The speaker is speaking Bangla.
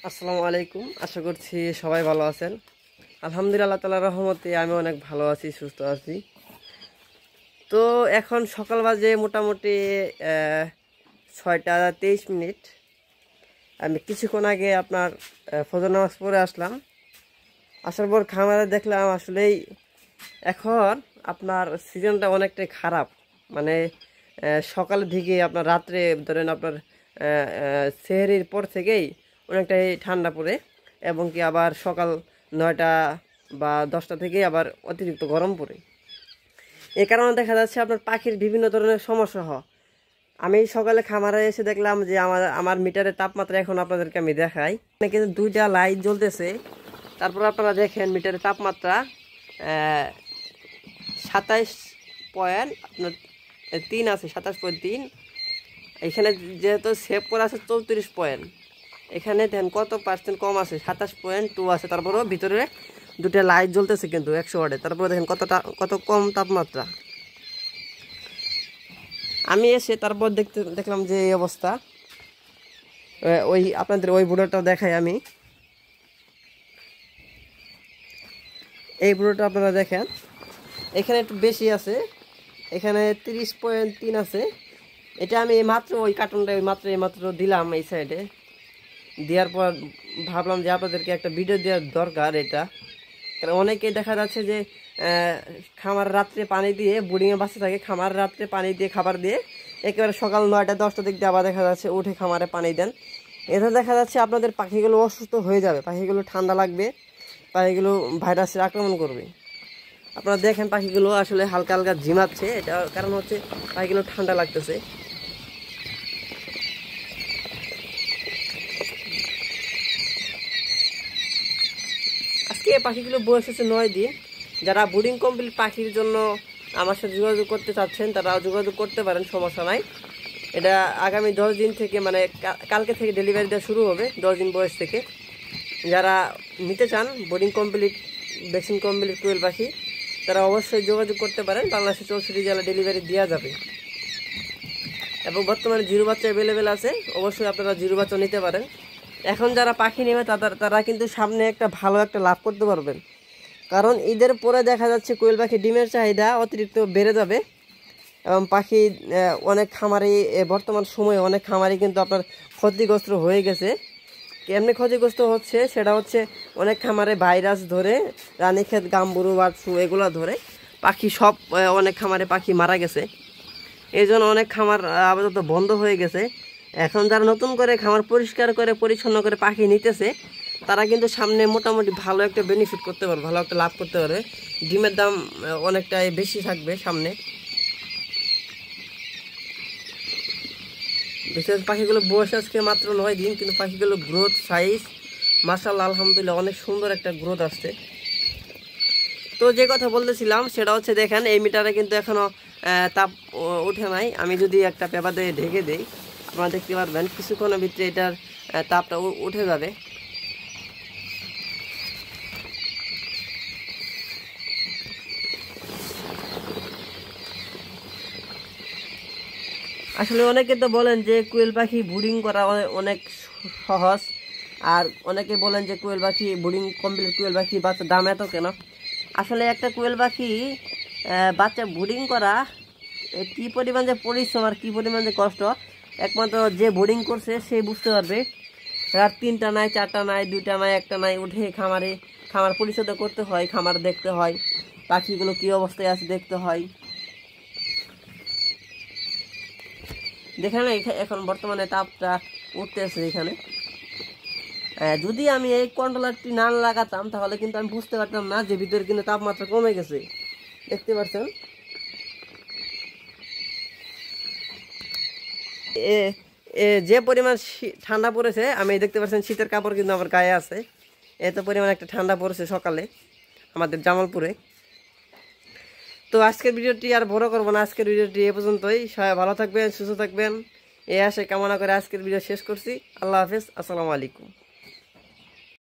আসসালামু আলাইকুম। আশা করছি সবাই ভালো আছেন। আলহামদুলিল্লাহ, আল্লাহ তাআলার রহমতে আমি অনেক ভালো আছি, সুস্থ আছি। তো এখন সকাল বাজে মোটামুটি 6টা 23 মিনিট। আমি কিছুক্ষণ আগে আপনার ফজর নামাজ পড়ে আসলাম। আসার পর খামারে দেখলাম আসলেই এখন আপনার সিজনটা অনেকটাই খারাপ। মানে সকালের দিকে আপনার রাত্রে ধরেন আপনার সেহরির পর থেকেই অনেকটাই ঠান্ডা পড়ে, এবং কি আবার সকাল 9টা বা 10টা থেকে আবার অতিরিক্ত গরম পড়ে। এই কারণে দেখা যাচ্ছে আপনার পাখির বিভিন্ন ধরনের সমস্যা হয়। আমি সকালে খামারে এসে দেখলাম যে আমার আমার মিটারের তাপমাত্রা এখন আপনাদেরকে আমি দেখাই। এখানে কিন্তু 2টা লাইট জ্বলতেছে। তারপর আপনারা দেখেন মিটারের তাপমাত্রা 27.3 আছে, 27.3। এখানে যেহেতু সেভ করা আছে 34 পয়েন্ট, এখানে দেন কত পার্সেন্ট কম আছে, 27.2 আছে। তারপরেও ভিতরে 2টা লাইট জ্বলতেছে কিন্তু 100 ওয়াটে। তারপরে দেখেন কত কম তাপমাত্রা। আমি এসে তারপর দেখলাম যে এই অবস্থা। ওই আপনাদের ওই ভিডিওটাও দেখাই আমি। এই ভিডিওটা আপনারা দেখেন, এখানে একটু বেশি আছে, এখানে 30.3 আছে। এটা আমি মাত্র ওই কার্টুনটা মাত্র দিলাম এই সাইডে। দেওয়ার পর ভাবলাম যে আপনাদেরকে একটা ভিডিও দেওয়ার দরকার এটা। কারণ অনেকেই দেখা যাচ্ছে যে খামার রাত্রে পানি দিয়ে বোর্ডিংয়ে বাচ্চা থাকে, খামার রাত্রে পানি দিয়ে খাবার দিয়ে একেবারে সকাল 9টা 10টা দিক দিয়ে আবার দেখা যাচ্ছে উঠে খামারে পানি দেন। এতে দেখা যাচ্ছে আপনাদের পাখিগুলো অসুস্থ হয়ে যাবে, পাখিগুলো ঠান্ডা লাগবে, পাখিগুলো ভাইরাসের আক্রমণ করবে। আপনারা দেখেন পাখিগুলো আসলে হালকা হালকা ঝিমাচ্ছে, এটা কারণ হচ্ছে পাখিগুলো ঠান্ডা লাগতেছে। আজকে পাখিগুলো বয়স হচ্ছে 9 দিন। যারা বোর্ডিং কমপ্লিট পাখির জন্য আমার সাথে যোগাযোগ করতে চাচ্ছেন তারা যোগাযোগ করতে পারেন, সমস্যা নাই। এটা আগামী 10 দিন থেকে, মানে কালকে থেকে ডেলিভারি দেওয়া শুরু হবে, 10 দিন বয়স থেকে। যারা নিতে চান বোর্ডিং কমপ্লিট ভ্যাকসিন কমপ্লিট কোয়েল পাখি, তারা অবশ্যই যোগাযোগ করতে পারেন। বাংলাদেশের 64 জেলা ডেলিভারি দেওয়া যাবে, এবং বর্তমানে জিরো বাচ্চা অ্যাভেলেবেল আছে। অবশ্যই আপনারা জিরো বাচ্চা নিতে পারেন। এখন যারা পাখি নেবে তারা কিন্তু সামনে একটা ভালো একটা লাভ করতে পারবেন। কারণ ঈদের পরে দেখা যাচ্ছে কোয়েল পাখি ডিমের চাহিদা অতিরিক্ত বেড়ে যাবে, এবং পাখি অনেক খামারি বর্তমান সময়ে অনেক খামারি কিন্তু আপনার ক্ষতিগ্রস্ত হয়ে গেছে। কেমনি ক্ষতিগ্রস্ত হচ্ছে সেটা হচ্ছে অনেক খামারে ভাইরাস ধরে, রানীক্ষেত, গাম্বুরু, বার্ডফ্লু এগুলো ধরে পাখি সব অনেক খামারে পাখি মারা গেছে। এই জন্য অনেক খামার আপাতত বন্ধ হয়ে গেছে। এখন যারা নতুন করে খামার পরিষ্কার করে পরিচ্ছন্ন করে পাখি নিতেছে তারা কিন্তু সামনে মোটামুটি ভালো একটা বেনিফিট করতে পারবে, ভালো একটা লাভ করতে পারবে। ডিমের দাম অনেকটাই বেশি থাকবে সামনে। বিশেষ পাখিগুলো বয়স আজকে মাত্র 9 দিন, কিন্তু পাখিগুলো গ্রোথ সাইজ মাশাআল্লাহ আলহামদুলিল্লাহ অনেক সুন্দর একটা গ্রোথ আসছে। তো যে কথা বলতেছিলাম সেটা হচ্ছে দেখেন এই মিটারে কিন্তু এখনও তাপ ওঠে নাই। আমি যদি একটা পেপার দিয়ে ঢেকে দিই আপনারা দেখতে পারবেন কিছুক্ষণের ভিতরে এটার তাপটা উঠে যাবে। আসলে অনেকে তো বলেন যে কোয়েল পাখি ব্রুডিং করা অনেক সহজ, আর অনেকে বলেন যে কোয়েল পাখি ব্রুডিং কমপ্লিট কোয়েল পাখি বাচ্চার দাম এত কেন। আসলে একটা কোয়েল পাখি বাচ্চা ব্রুডিং করা কী পরিমাণ যে পরিশ্রম আর কী পরিমাণ যে কষ্ট একমাত্র যে বোর্ডিং করছে সে বুঝতে পারবে। রাত 3টা নাই, 4টা নাই, 2টা নাই, 1টা নাই, উঠে খামার পরিচর্যা করতে হয়, খামার দেখতে হয়, পাখিগুলো কী অবস্থায় আছে দেখতে হয়। দেখেন এখন বর্তমানে তাপটা উঠতেছে এখানে। যদি আমি এই কন্ট্রোলারটি না লাগাতাম তাহলে কিন্তু আমি বুঝতে পারতাম না যে ভিতরে কিন্তু তাপমাত্রা কমে গেছে। দেখতে পাচ্ছেন যে পরিমাণ ঠান্ডা পড়েছে, আমি দেখতে পাচ্ছেন শীতের কাপড় কিন্তু আমার গায়ে আছে। এত পরিমাণ একটা ঠান্ডা পড়েছে সকালে আমাদের জামালপুরে। তো আজকের ভিডিওটি আর বড় করবো না, আজকের ভিডিওটি এ পর্যন্তই। সবাই ভালো থাকবেন, সুস্থ থাকবেন এই আশায় কামনা করে আজকের ভিডিও শেষ করছি। আল্লাহ হাফেজ, আসসালামু আলাইকুম।